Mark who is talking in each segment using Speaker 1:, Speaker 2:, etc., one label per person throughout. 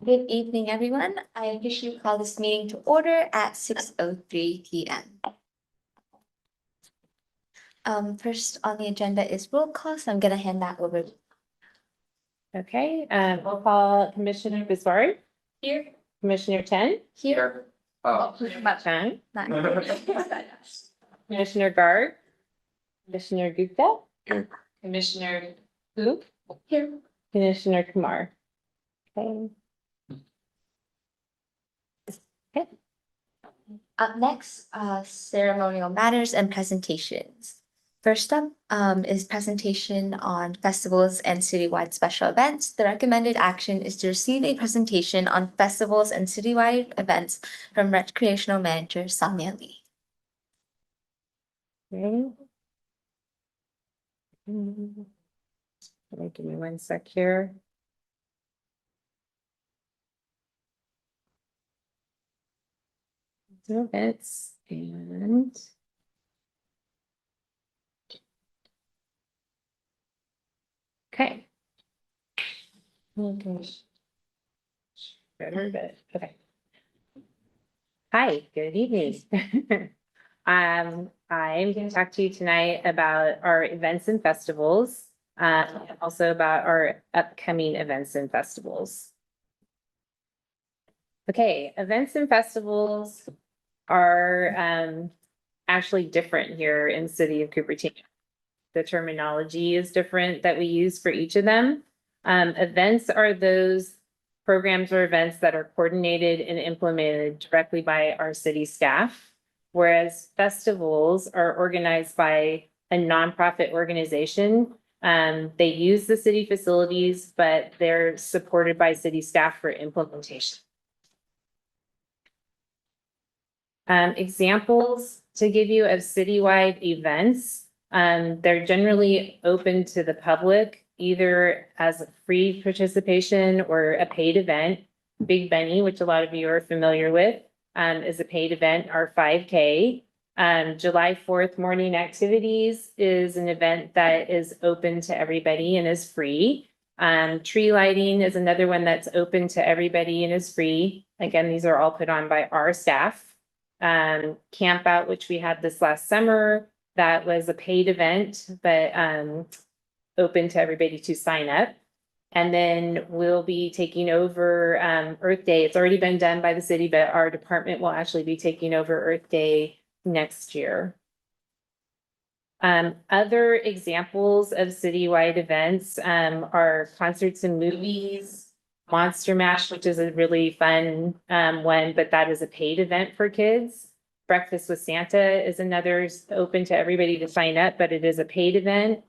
Speaker 1: Good evening, everyone. I officially call this meeting to order at 6:03 p.m. First on the agenda is roll call, so I'm gonna hand that over.
Speaker 2: Okay, we'll call Commissioner Bisbard,
Speaker 1: Here.
Speaker 2: Commissioner Ten,
Speaker 1: Here. Oh.
Speaker 2: Chen,
Speaker 1: Not.
Speaker 2: Commissioner Guard, Commissioner Gupta, Commissioner Hu,
Speaker 1: Here.
Speaker 2: Commissioner Kumar. Okay. Okay.
Speaker 1: Up next, ceremonial matters and presentations. First up, is presentation on festivals and citywide special events. The recommended action is to receive a presentation on festivals and citywide events from Recreational Manager Sonia Lee.
Speaker 2: Okay. Give me one sec here. So events and. Okay. Better, but okay. Hi, good evening. I'm going to talk to you tonight about our events and festivals, also about our upcoming events and festivals. Okay, events and festivals are actually different here in the city of Cupertino. The terminology is different that we use for each of them. Events are those programs or events that are coordinated and implemented directly by our city staff, whereas festivals are organized by a nonprofit organization. They use the city facilities, but they're supported by city staff for implementation. Examples to give you of citywide events. They're generally open to the public, either as a free participation or a paid event. Big Benny, which a lot of you are familiar with, is a paid event, our 5K. July 4th morning activities is an event that is open to everybody and is free. Tree lighting is another one that's open to everybody and is free. Again, these are all put on by our staff. Camp Out, which we had this last summer, that was a paid event, but open to everybody to sign up. And then we'll be taking over Earth Day. It's already been done by the city, but our department will actually be taking over Earth Day next year. Other examples of citywide events are concerts and movies, Monster Mash, which is a really fun one, but that is a paid event for kids. Breakfast with Santa is another open to everybody to sign up, but it is a paid event.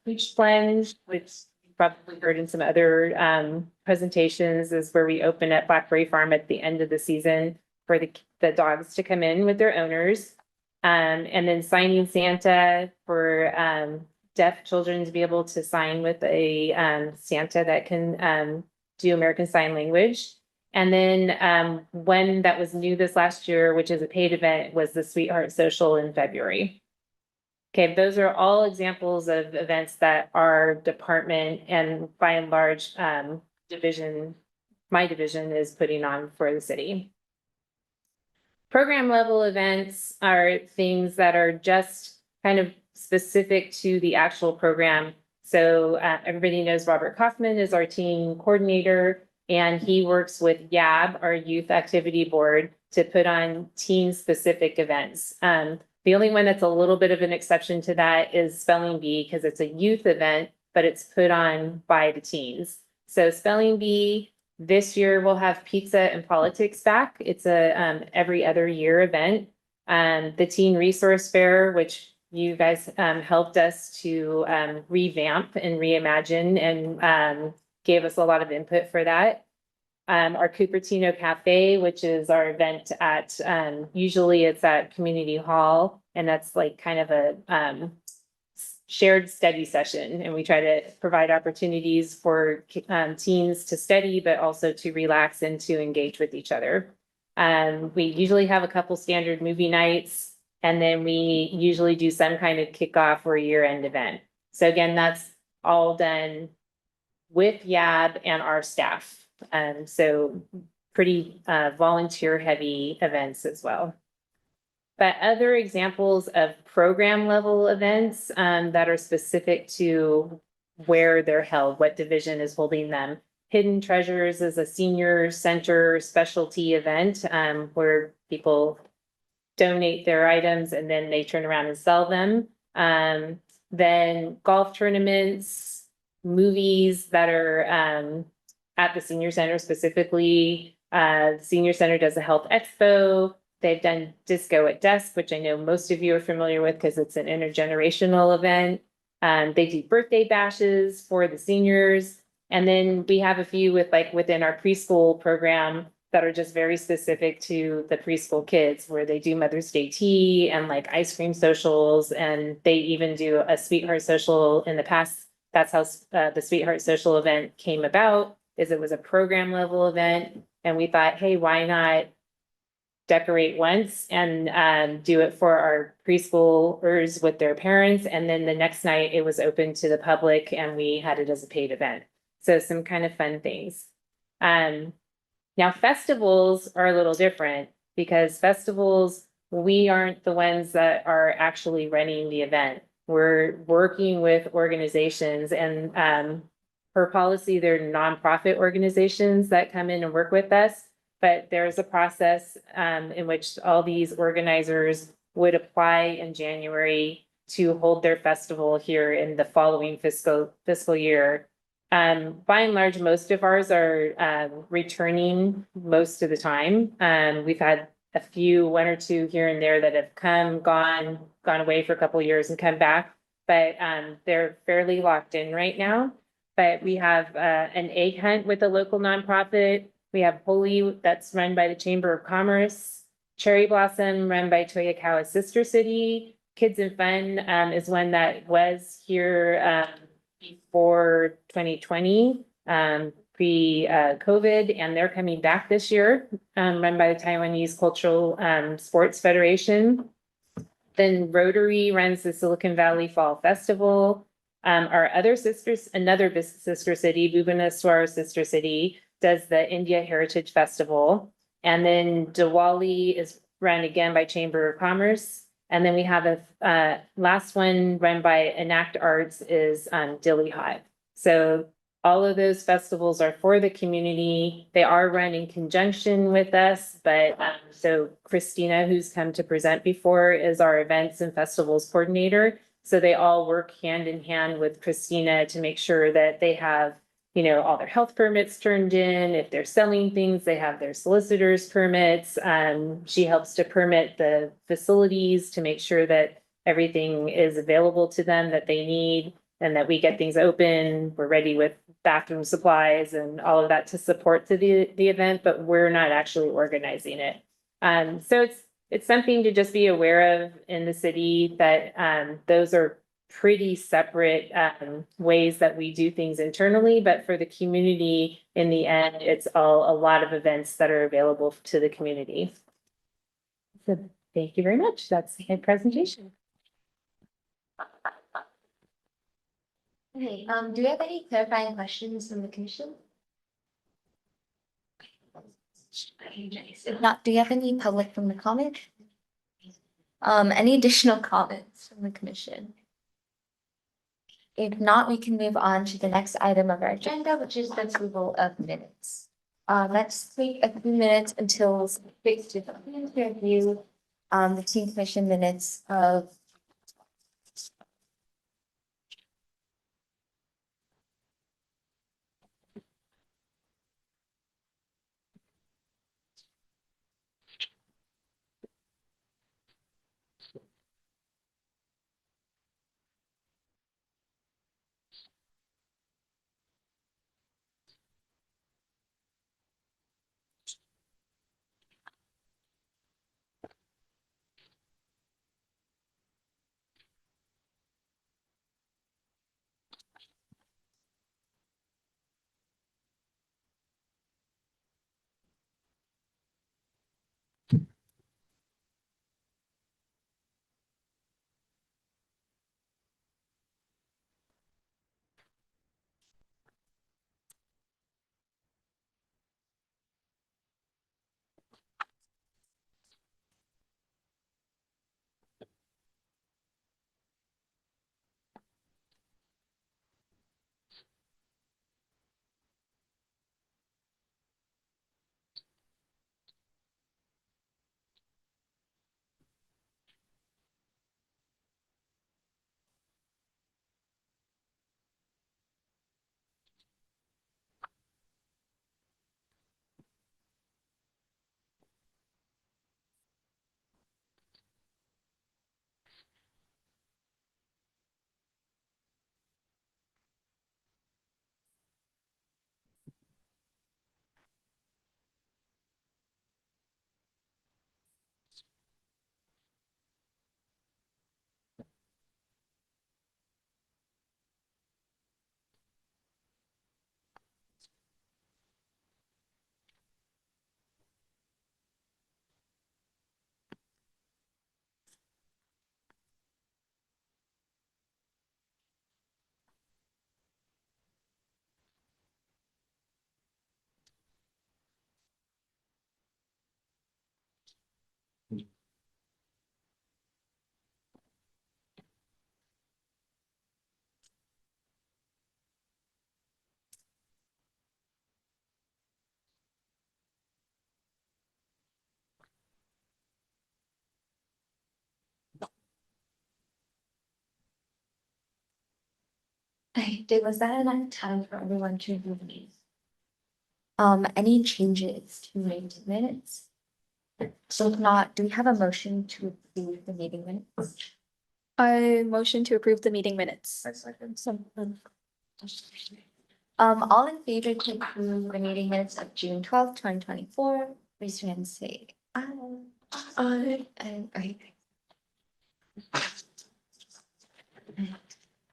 Speaker 2: Beach Plunge, which you probably heard in some other presentations, is where we open at Blackberry Farm at the end of the season for the dogs to come in with their owners. And then Signing Santa for deaf children to be able to sign with a Santa that can do American Sign Language. And then one that was new this last year, which is a paid event, was the Sweetheart Social in February. Okay, those are all examples of events that our department and by and large division, my division, is putting on for the city. Program level events are things that are just kind of specific to the actual program. So everybody knows Robert Kaufman is our team coordinator, and he works with YAB, our Youth Activity Board, to put on teen specific events. The only one that's a little bit of an exception to that is Spelling Bee, because it's a youth event, but it's put on by the teens. So Spelling Bee, this year we'll have Pizza and Politics back. It's a every other year event. The Teen Resource Fair, which you guys helped us to revamp and reimagine and gave us a lot of input for that. Our Cupertino Cafe, which is our event at, usually it's at Community Hall, and that's like kind of a shared study session. And we try to provide opportunities for teens to study, but also to relax and to engage with each other. We usually have a couple standard movie nights, and then we usually do some kind of kickoff or year-end event. So again, that's all done with YAB and our staff So pretty volunteer heavy events as well. But other examples of program level events that are specific to where they're held, what division is holding them. Hidden Treasures is a senior center specialty event where people donate their items and then they turn around and sell them. Then golf tournaments, movies that are at the senior center specifically. The senior center does a health expo. They've done Disco at Desk, which I know most of you are familiar with because it's an intergenerational event. They do birthday bashes for the seniors. And then we have a few with like within our preschool program that are just very specific to the preschool kids, where they do Mother's Day tea and like ice cream socials. And they even do a Sweetheart Social in the past. That's how the Sweetheart Social event came about, is it was a program level event. And we thought, hey, why not decorate once and do it for our preschoolers with their parents. And then the next night it was open to the public and we had it as a paid event. So some kind of fun things. Now festivals are a little different because festivals, we aren't the ones that are actually running the event. We're working with organizations and per policy, they're nonprofit organizations that come in and work with us. But there's a process in which all these organizers would apply in January to hold their festival here in the following fiscal year. By and large, most of ours are returning most of the time. We've had a few, one or two here and there that have gone away for a couple of years and come back, but they're fairly locked in right now. But we have an egg hunt with a local nonprofit. We have Holy, that's run by the Chamber of Commerce. Cherry Blossom, run by Toyokawa Sister City. Kids and Fun is one that was here before 2020, pre-COVID, and they're coming back this year, run by the Taiwanese Cultural Sports Federation. Then Rotary runs the Silicon Valley Fall Festival. Our other sisters, another sister city, Bhubaneswar Sister City, does the India Heritage Festival. And then Diwali is run again by Chamber of Commerce. And then we have a last one run by Enact Arts is Dilly Hive. So all of those festivals are for the community. They are run in conjunction with us, but so Christina, who's come to present before, is our events and festivals coordinator. So they all work hand in hand with Christina to make sure that they have, you know, all their health permits turned in. If they're selling things, they have their solicitor's permits. She helps to permit the facilities to make sure that everything is available to them that they need and that we get things open. We're ready with bathroom supplies and all of that to support the event, but we're not actually organizing it. So it's something to just be aware of in the city that those are pretty separate ways that we do things internally, but for the community, in the end, it's all a lot of events that are available to the community. So thank you very much. That's my presentation.
Speaker 1: Okay, do you have any clarifying questions from the commission? Okay, nice. If not, do you have any public from the comment? Any additional comments from the commission? If not, we can move on to the next item of our agenda, which is the approval of minutes. Let's take a few minutes until quick to review the team commission minutes of Was that enough time for everyone to review these? Any changes to make minutes? So if not, do we have a motion to approve the meeting minutes?
Speaker 3: I motion to approve the meeting minutes.
Speaker 1: All in favor to approve the meeting minutes of June 12th, 2024, raise your hand and say aye.
Speaker 3: Aye.
Speaker 1: Aye.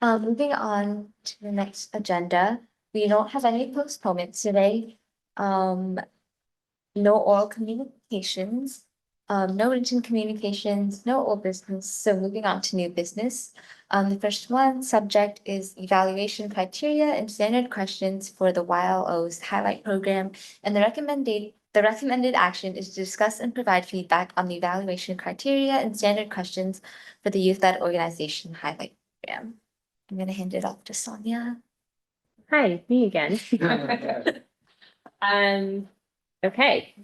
Speaker 1: Moving on to the next agenda, we don't have any postponements today. No oral communications, no written communications, no old business. So moving on to new business. The first one subject is evaluation criteria and standard questions for the YLO's highlight program. And the recommended action is to discuss and provide feedback on the evaluation criteria and standard questions for the youth-led organization highlight program. I'm gonna hand it off to Sonia.
Speaker 2: Hi, me again. Okay.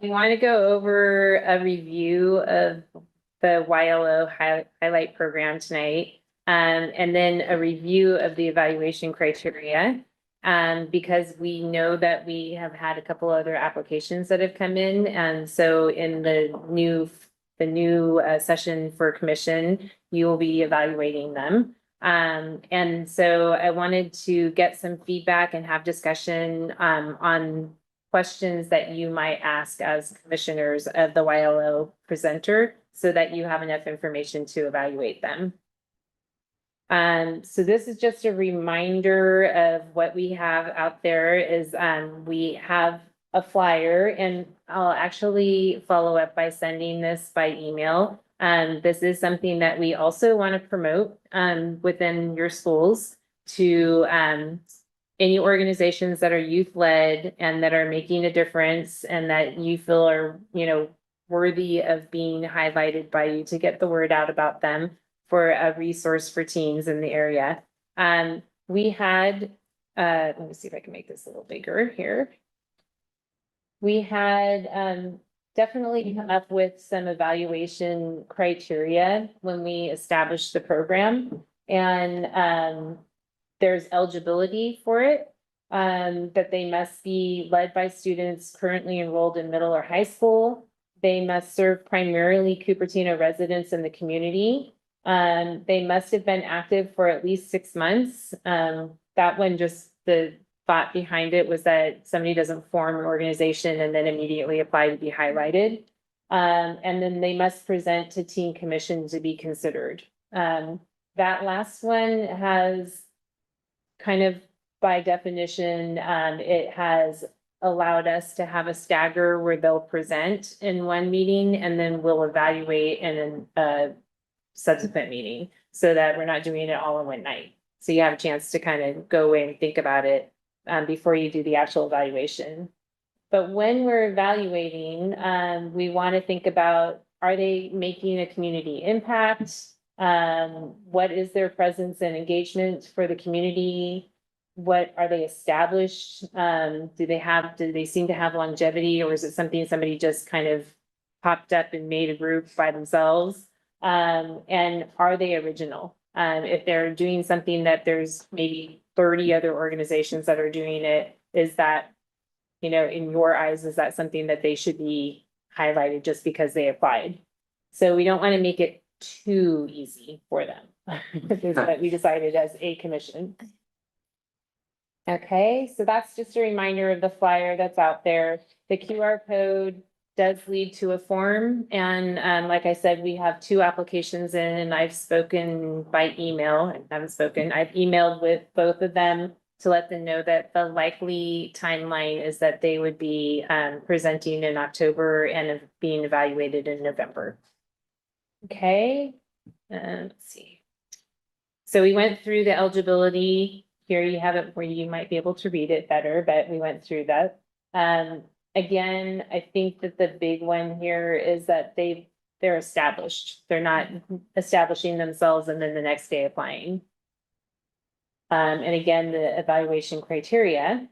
Speaker 2: We want to go over a review of the YLO highlight program tonight. And then a review of the evaluation criteria. Because we know that we have had a couple other applications that have come in. And so in the new session for commission, you will be evaluating them. And so I wanted to get some feedback and have discussion on questions that you might ask as commissioners of the YLO presenter so that you have enough information to evaluate them. So this is just a reminder of what we have out there is we have a flyer, and I'll actually follow up by sending this by email. This is something that we also want to promote within your schools to any organizations that are youth-led and that are making a difference and that you feel are, worthy of being highlighted by you to get the word out about them for a resource for teens in the area. We had, let me see if I can make this a little bigger here. We had definitely come up with some evaluation criteria when we established the program. And there's eligibility for it, that they must be led by students currently enrolled in middle or high school. They must serve primarily Cupertino residents in the community. They must have been active for at least 6 months. That one, just the thought behind it was that somebody doesn't form an organization and then immediately apply to be highlighted. And then they must present to teen commission to be considered. That last one has kind of by definition, it has allowed us to have a stagger where they'll present in one meeting and then we'll evaluate in a subsequent meeting so that we're not doing it all in one night. So you have a chance to kind of go away and think about it before you do the actual evaluation. But when we're evaluating, we want to think about, are they making a community impact? What is their presence and engagement for the community? What are they established? Do they seem to have longevity, or is it something somebody just kind of popped up and made a group by themselves? And are they original? If they're doing something that there's maybe 30 other organizations that are doing it, is that, in your eyes, is that something that they should be highlighted just because they applied? So we don't want to make it too easy for them. Is what we decided as a commission. Okay, so that's just a reminder of the flyer that's out there. The QR code does lead to a form. And like I said, we have 2 applications in, and I've spoken by email. I've emailed with both of them to let them know that the likely timeline is that they would be presenting in October and being evaluated in November. Okay, let's see. So we went through the eligibility. Here you have it where you might be able to read it better, but we went through that. Again, I think that the big one here is that they're established. They're not establishing themselves and then the next day applying. And again, the evaluation criteria.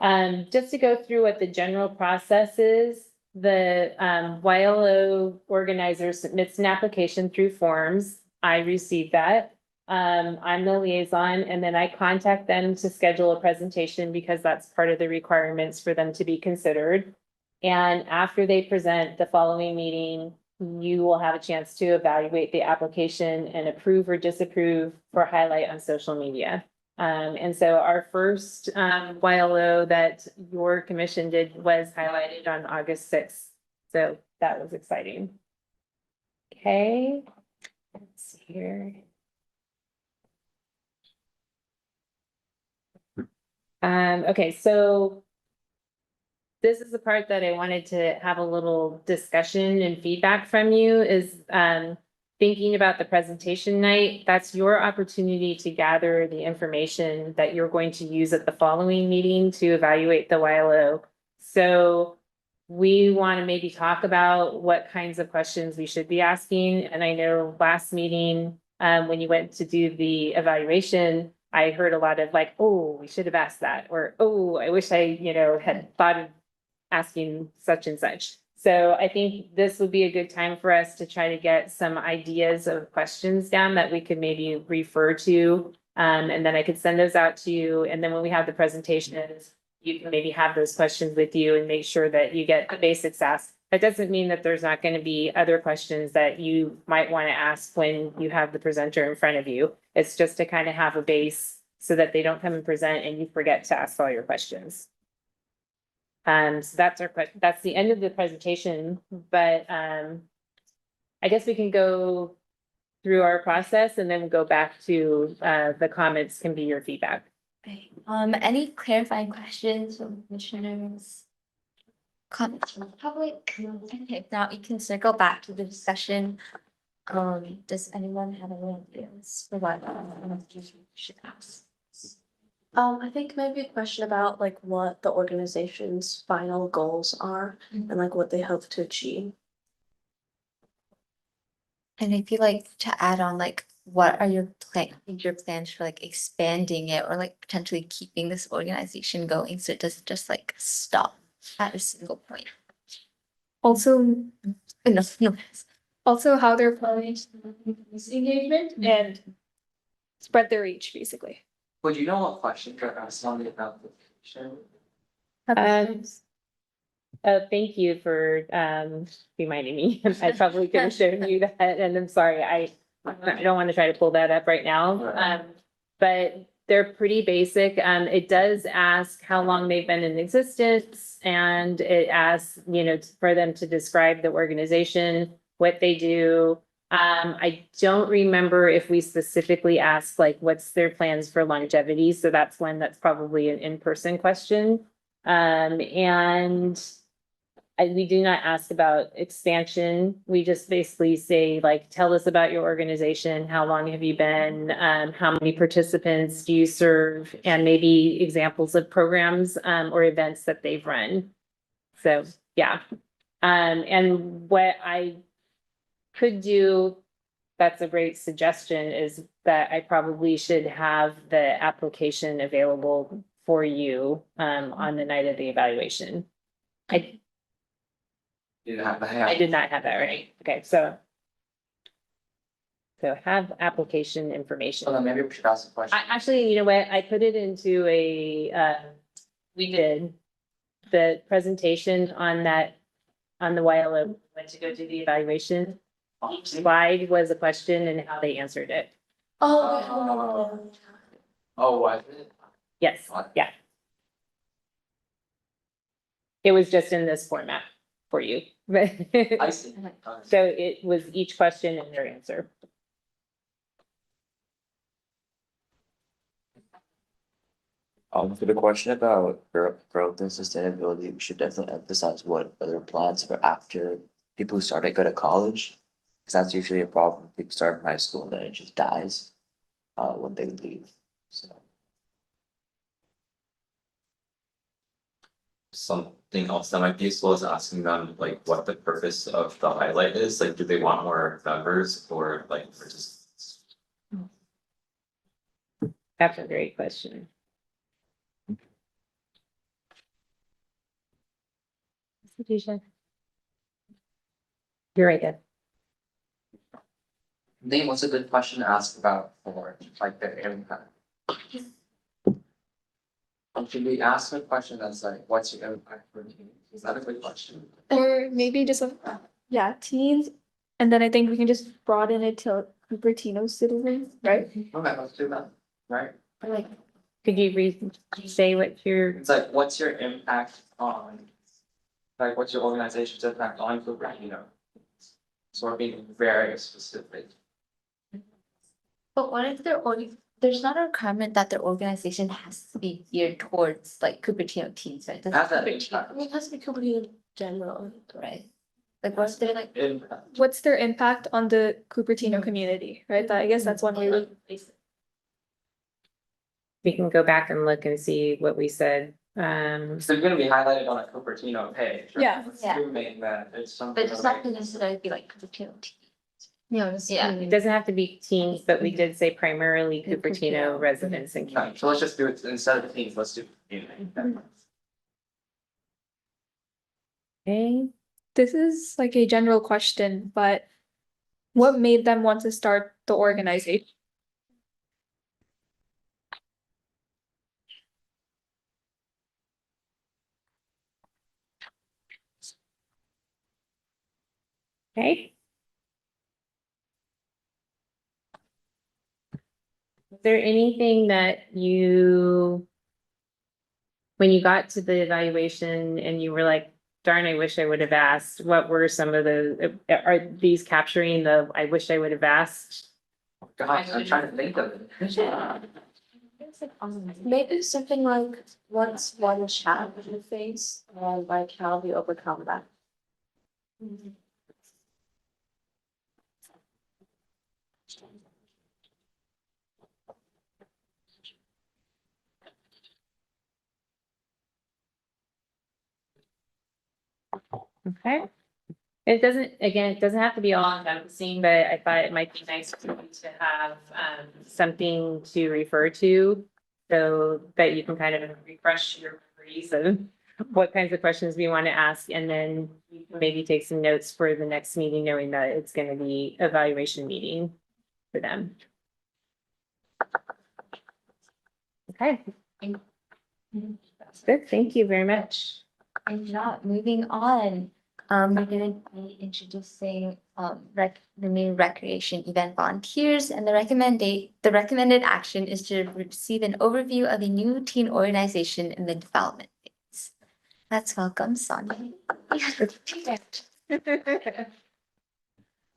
Speaker 2: Just to go through what the general process is, the YLO organizer submits an application through forms. I received that. I'm the liaison, and then I contact them to schedule a presentation because that's part of the requirements for them to be considered. And after they present the following meeting, you will have a chance to evaluate the application and approve or disapprove for highlight on social media. And so our first YLO that your commission did was highlighted on August 6th. So that was exciting. Okay, let's see here. Okay, so this is the part that I wanted to have a little discussion and feedback from you is thinking about the presentation night. That's your opportunity to gather the information that you're going to use at the following meeting to evaluate the YLO. So we want to maybe talk about what kinds of questions we should be asking. And I know last meeting, when you went to do the evaluation, I heard a lot of like, oh, we should have asked that, or, oh, I wish I, had thought of asking such and such. So I think this would be a good time for us to try to get some ideas of questions down that we could maybe refer to. And then I could send those out to you. And then when we have the presentations, you can maybe have those questions with you and make sure that you get the basics asked. That doesn't mean that there's not going to be other questions that you might want to ask when you have the presenter in front of you. It's just to kind of have a base so that they don't come and present and you forget to ask all your questions. So that's the end of the presentation, but I guess we can go through our process and then go back to the comments can be your feedback.
Speaker 1: Okay. Any clarifying questions from commissioners? Comments from the public? If not, we can circle back to the discussion. Does anyone have any ideas for what we should ask?
Speaker 3: I think maybe a question about like what the organization's final goals are and like what they hope to achieve.
Speaker 1: And if you'd like to add on, like, what are your plans for like expanding it or like potentially keeping this organization going so it doesn't just like stop at a single point?
Speaker 3: Also,
Speaker 1: No.
Speaker 3: also how they're planning to increase engagement and spread their reach, basically.
Speaker 4: Would you know what question you're asking on the application?
Speaker 2: Thank you for reminding me. I probably could have shown you that, and I'm sorry, I don't want to try to pull that up right now. But they're pretty basic. It does ask how long they've been in existence, and it asks, for them to describe the organization, what they do. I don't remember if we specifically asked like what's their plans for longevity, so that's one that's probably an in-person question. And we do not ask about expansion. We just basically say like, tell us about your organization. How long have you been? How many participants do you serve? And maybe examples of programs or events that they've run. So, yeah. And what I could do, that's a great suggestion, is that I probably should have the application available for you on the night of the evaluation. I
Speaker 4: You didn't have
Speaker 2: I did not have that right. Okay, so have application information.
Speaker 4: So then maybe we should ask a question.
Speaker 2: Actually, you know what? I put it into we did the presentation on the YLO, went to go do the evaluation. Each slide was a question and how they answered it.
Speaker 3: Oh.
Speaker 4: Oh, was it?
Speaker 2: Yes, yeah. It was just in this format for you.
Speaker 4: I see.
Speaker 2: So it was each question and their answer.
Speaker 5: For the question about growth and sustainability, we should definitely emphasize what other plans for after people who started go to college. Because that's usually a problem. People start in high school and then it just dies when they leave. So
Speaker 6: Something else that might be useful is asking them like what the purpose of the highlight is, like do they want more members or like participants?
Speaker 2: That's a great question. You're right, Deb.
Speaker 4: I think what's a good question to ask about for like the impact? Should we ask a question that's like, what's your impact for teens? Is that a good question?
Speaker 7: Or maybe just yeah, teens. And then I think we can just broaden it to Cupertino citizens, right?
Speaker 4: Okay, let's do that, right?
Speaker 1: Like,
Speaker 2: Could you say what your,
Speaker 4: It's like, what's your impact on, like, what's your organization's impact on Cupertino? So we're being very specific.
Speaker 1: but what if there's not a requirement that their organization has to be geared towards like Cupertino teens, right? That's
Speaker 4: Have that
Speaker 1: Cupertino,
Speaker 4: impact.
Speaker 3: It has to be completely in general.
Speaker 1: right? Like, what if they're like,
Speaker 4: Impact.
Speaker 7: What's their impact on the Cupertino community, right? I guess that's one way
Speaker 2: we can go back and look and see what we said.
Speaker 4: So you're gonna be highlighted on a Cupertino page, right?
Speaker 7: Yeah.
Speaker 4: Assuming that it's something.
Speaker 1: but it's not gonna necessarily be like Cupertino teens.
Speaker 7: Yeah.
Speaker 1: Yeah.
Speaker 2: It doesn't have to be teens, but we did say primarily Cupertino residents and
Speaker 4: Okay, so let's just do it, instead of teens, let's do community.
Speaker 2: Okay,
Speaker 7: This is like a general question, but what made them want to start the organization?
Speaker 2: okay. Is there anything that you, when you got to the evaluation and you were like, darn, I wish I would have asked, what were some of the, are these capturing the, I wish I would have asked?
Speaker 4: Gosh, I'm trying to think of it.
Speaker 3: Maybe something like, what's one challenge you face and like how we overcome that?
Speaker 2: Okay. It doesn't, again, it doesn't have to be all encompassing, but I thought it might be nice for you to have something to refer to. So that you can kind of refresh your memories of what kinds of questions we want to ask, and then you can maybe take some notes for the next meeting, knowing that it's gonna be evaluation meeting for them. Okay. That's good, thank you very much.
Speaker 1: And not moving on, we're gonna be introducing the new recreation event volunteers, and the recommended action is to receive an overview of the new teen organization in the development phase. Let's welcome Sonia.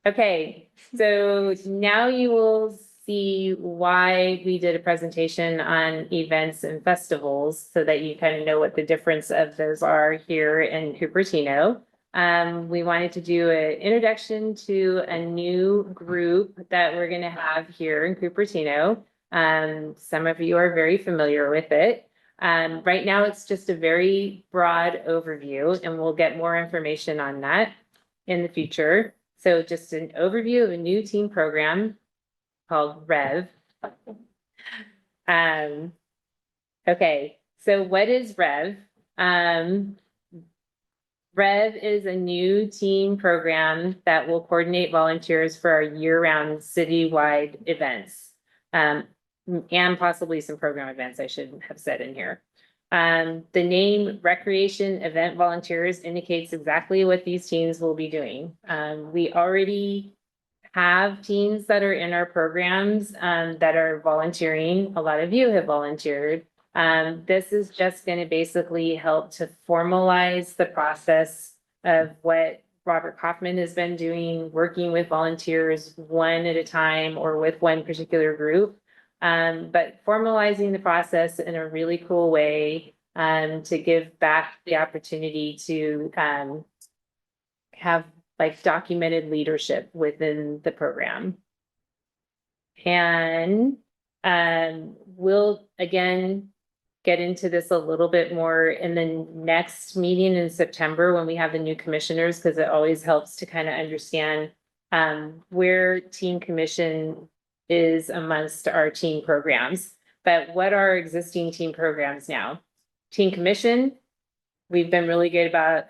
Speaker 2: Okay, so now you will see why we did a presentation on events and festivals so that you kind of know what the difference of those are here in Cupertino. We wanted to do an introduction to a new group that we're gonna have here in Cupertino. Some of you are very familiar with it. Right now, it's just a very broad overview, and we'll get more information on that in the future. So just an overview of a new teen program called REV. Okay, so what is REV? REV is a new teen program that will coordinate volunteers for our year-round citywide events. And possibly some program events, I should have said in here. The name Recreation Event Volunteers indicates exactly what these teens will be doing. We already have teens that are in our programs that are volunteering. A lot of you have volunteered. This is just going to basically help to formalize the process of what Robert Kaufman has been doing, working with volunteers one at a time or with one particular group. But formalizing the process in a really cool way to give back the opportunity to have like documented leadership within the program. And we'll again get into this a little bit more in the next meeting in September when we have the new commissioners, because it always helps to kind of understand where teen commission is amongst our teen programs. But what are existing teen programs now? Teen commission, we've been really good about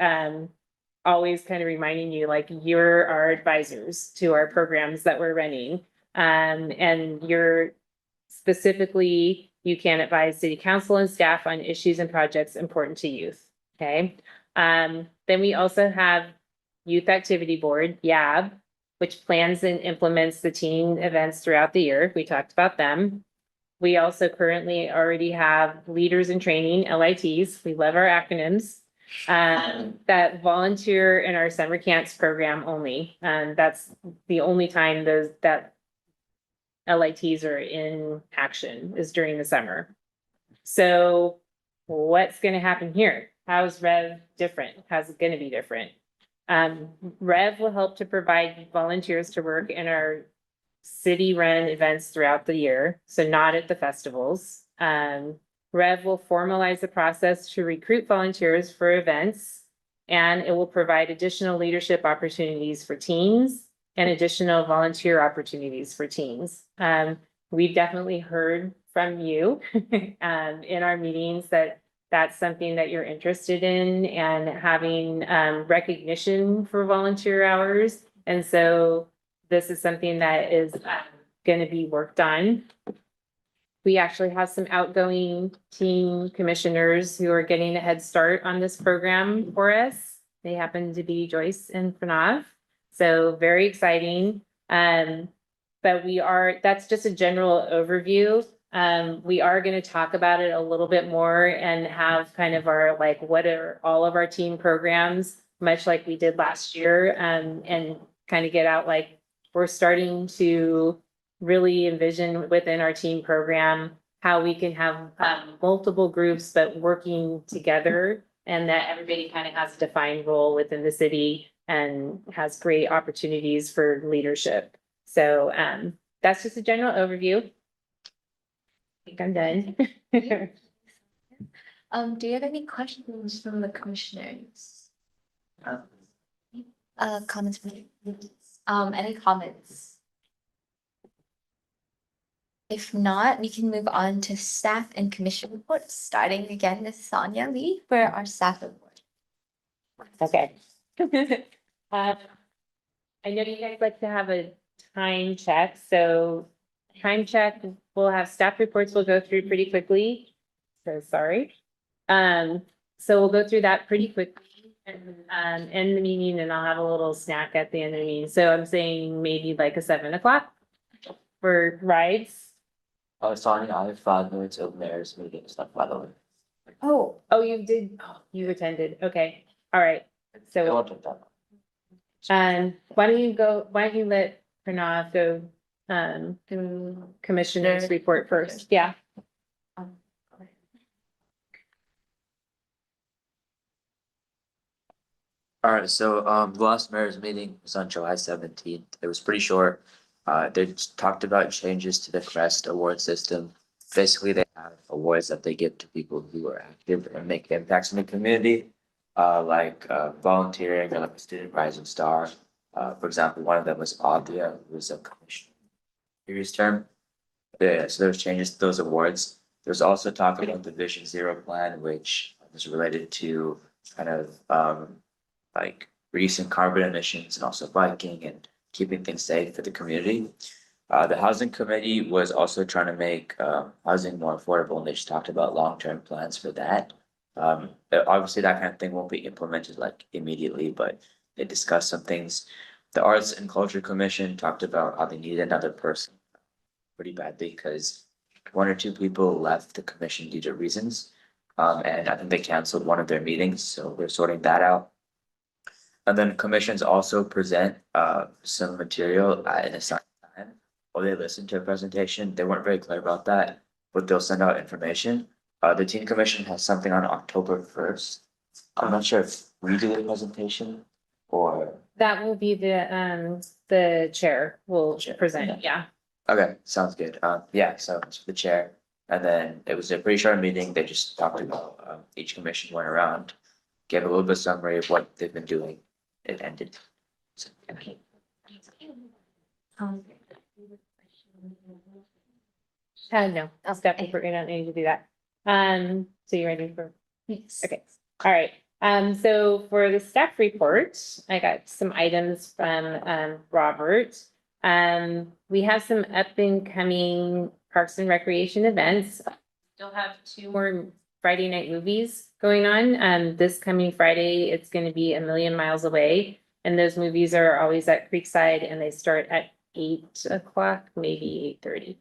Speaker 2: always kind of reminding you, like, you're our advisors to our programs that we're running. And you're specifically, you can advise city council and staff on issues and projects important to youth, okay? Then we also have Youth Activity Board, YAB, which plans and implements the teen events throughout the year. We talked about them. We also currently already have Leaders in Training, LITs. We love our acronyms. That volunteer in our summer camps program only. And that's the only time that LITs are in action is during the summer. So what's gonna happen here? How's Rev different? How's it gonna be different? Rev will help to provide volunteers to work in our city-run events throughout the year, so not at the festivals. Rev will formalize the process to recruit volunteers for events, and it will provide additional leadership opportunities for teens and additional volunteer opportunities for teens. We've definitely heard from you in our meetings that that's something that you're interested in and having recognition for volunteer hours. And so this is something that is going to be worked on. We actually have some outgoing team commissioners who are getting a head start on this program for us. They happen to be Joyce and Pranav. So very exciting. But that's just a general overview. We are going to talk about it a little bit more and have kind of our, like, what are all of our team programs, much like we did last year, and kind of get out, like, we're starting to really envision within our team program how we can have multiple groups, but working together, and that everybody kind of has a defined role within the city and has great opportunities for leadership. So that's just a general overview. I think I'm done.
Speaker 1: Do you have any questions from the commissioners? Comments from you? Any comments? If not, we can move on to staff and commission reports, starting again with Sonia Lee for our staff report.
Speaker 2: Okay. I know you guys like to have a time check, so time check, we'll have staff reports we'll go through pretty quickly. So sorry. So we'll go through that pretty quickly and end the meeting, and I'll have a little snack at the end of the meeting. So I'm saying maybe like a 7 o'clock for rides.
Speaker 5: Sonia, I have 5 minutes of mayor's meeting stuff, by the way.
Speaker 2: Oh, you did, you attended, okay, all right,
Speaker 5: It
Speaker 2: so,
Speaker 5: won't take that long.
Speaker 2: why don't you let Pranav go, do commissioner's report first, yeah.
Speaker 5: Alright, so the last mayor's meeting was on July 17th. It was pretty short. They just talked about changes to the CREST award system. Basically, they have awards that they give to people who are active and make impacts in the community. Like volunteering or like a student rising star. For example, one of them was Adia, who was a commissioner previous term. Yeah, so there's changes to those awards. There's also talk about the Vision Zero plan, which is related to kind of like reducing carbon emissions and also biking and keeping things safe for the community. The housing committee was also trying to make housing more affordable, and they just talked about long-term plans for that. Obviously, that kind of thing won't be implemented like immediately, but they discussed some things. The Arts and Culture Commission talked about how they need another person pretty badly because one or two people left the commission due to reasons. And I think they canceled one of their meetings, so we're sorting that out. And then commissions also present some material in a assigned time. Or they listen to a presentation. They weren't very clear about that, but they'll send out information. The teen commission has something on October 1st. I'm not sure if we do the presentation or.
Speaker 2: That will be the chair will present, yeah.
Speaker 5: Okay, sounds good. Yeah, so it's the chair. And then it was a pretty short meeting. They just talked about each commission went around, gave a little bit of summary of what they've been doing. It ended. So,
Speaker 1: Okay.
Speaker 2: No, I'll step if we're gonna need to do that. So you ready for?
Speaker 1: Yes.
Speaker 2: Okay, all right. So for the staff report, I got some items from, Robert. We have some up and coming Parks and Recreation events. Still have 2 more Friday night movies going on. This coming Friday, it's gonna be A Million Miles Away. And those movies are always at Creekside and they start at 8 o'clock, maybe 8:30.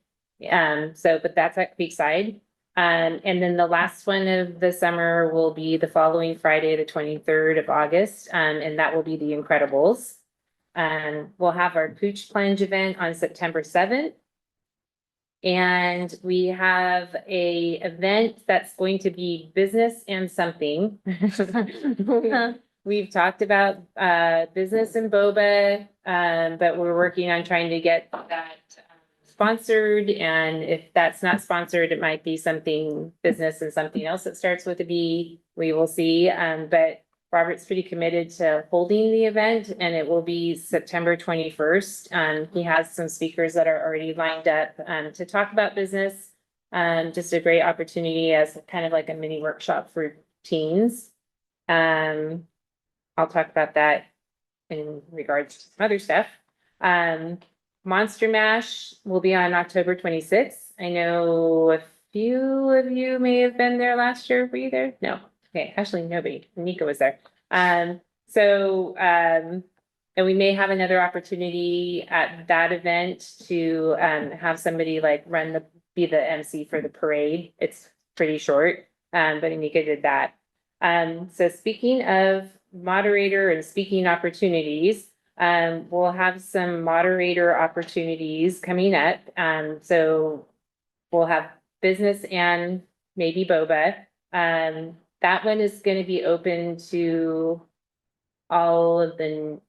Speaker 2: But that's at Creekside. And then the last one of the summer will be the following Friday, the 23rd of August, and that will be The Incredibles. We'll have our Pooch Plunge event on September 7th. And we have a event that's going to be business and something. We've talked about business and boba, but we're working on trying to get that sponsored. And if that's not sponsored, it might be something business and something else that starts with a B. We will see. But Robert's pretty committed to holding the event and it will be September 21st. He has some speakers that are already lined up to talk about business. Just a great opportunity as kind of like a mini workshop for teens. I'll talk about that in regards to some other stuff. Monster Mash will be on October 26th. I know a few of you may have been there last year. Were you there? No. Okay, actually, nobody. Nico was there. And we may have another opportunity at that event to have somebody like be the MC for the parade. It's pretty short, but Anika did that. So speaking of moderator and speaking opportunities, we'll have some moderator opportunities coming up. So we'll have business and maybe boba. That one is going to be open to all of the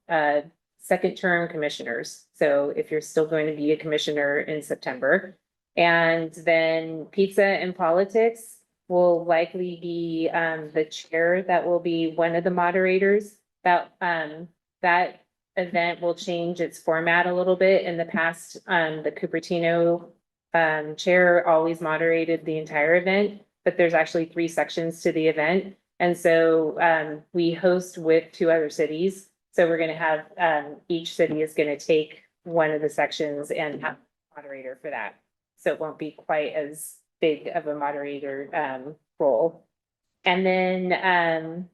Speaker 2: second term commissioners. So if you're still going to be a commissioner in September. And then pizza and politics will likely be the chair that will be one of the moderators. That event will change its format a little bit. In the past, the Cupertino chair always moderated the entire event, but there's actually 3 sections to the event. And so we host with 2 other cities. So we're going to have each city is going to take one of the sections and have a moderator for that. So it won't be quite as big of a moderator role. And then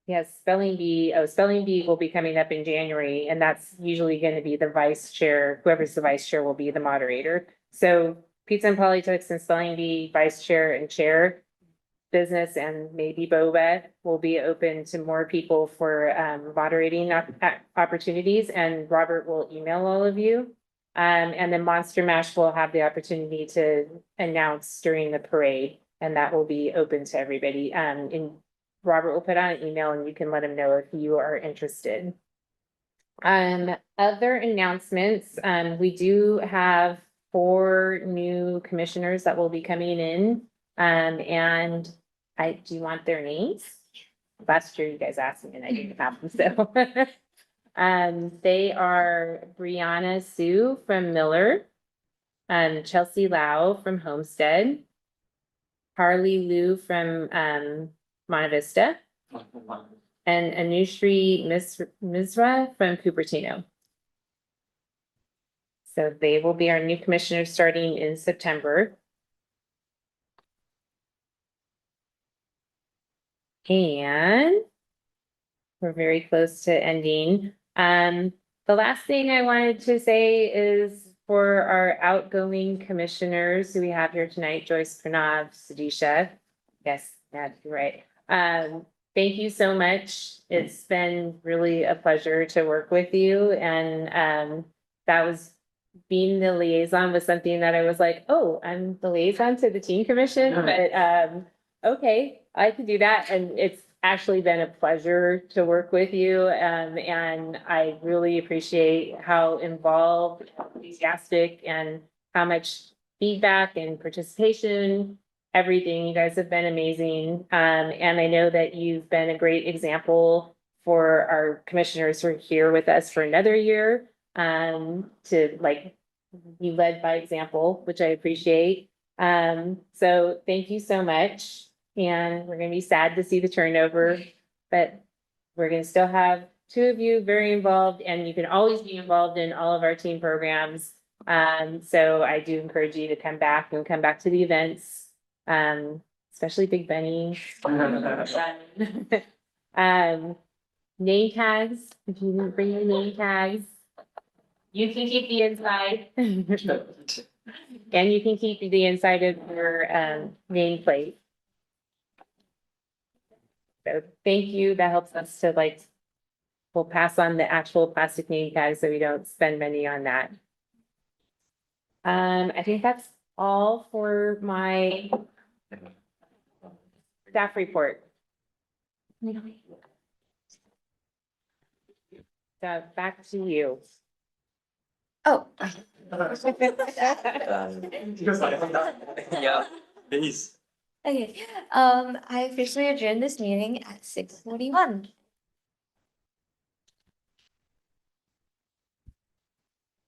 Speaker 2: yes, spelling bee. Oh, spelling bee will be coming up in January, and that's usually going to be the vice chair. Whoever's the vice chair will be the moderator. So pizza and politics and spelling bee, vice chair and chair. Business and maybe boba will be open to more people for moderating opportunities, and Robert will email all of you. And then Monster Mash will have the opportunity to announce during the parade, and that will be open to everybody. And Robert will put out an email and you can let him know if you are interested. Other announcements, we do have 4 new commissioners that will be coming in. And do you want their names? Last year you guys asked me and I didn't have them, so. They are Brianna Sue from Miller, Chelsea Lau from Homestead, Harley Liu from Monte Vista, and Anushri Misra from Cupertino. So they will be our new commissioners starting in September. And we're very close to ending. The last thing I wanted to say is for our outgoing commissioners who we have here tonight, Joyce Pranav, Sadisha. Yes, that's right. Thank you so much. It's been really a pleasure to work with you. And that was being the liaison was something that I was like, oh, I'm the liaison to the teen commission, but okay, I can do that. And it's actually been a pleasure to work with you. And I really appreciate how involved, enthusiastic, and how much feedback and participation, everything. You guys have been amazing. And I know that you've been a great example for our commissioners who are here with us for another year. To like be led by example, which I appreciate. So thank you so much. And we're gonna be sad to see the turnover, but we're gonna still have two of you very involved, and you can always be involved in all of our team programs. So I do encourage you to come back to the events, especially Big Benny. Name tags, if you didn't bring your name tags, you can keep the inside. And you can keep the inside of your nameplate. So thank you. That helps us to like, we'll pass on the actual plastic name tags so we don't spend money on that. I think that's all for my staff report. So back to you.
Speaker 1: Oh,
Speaker 5: Yeah, please.
Speaker 1: okay. I officially adjourned this meeting at 6:41.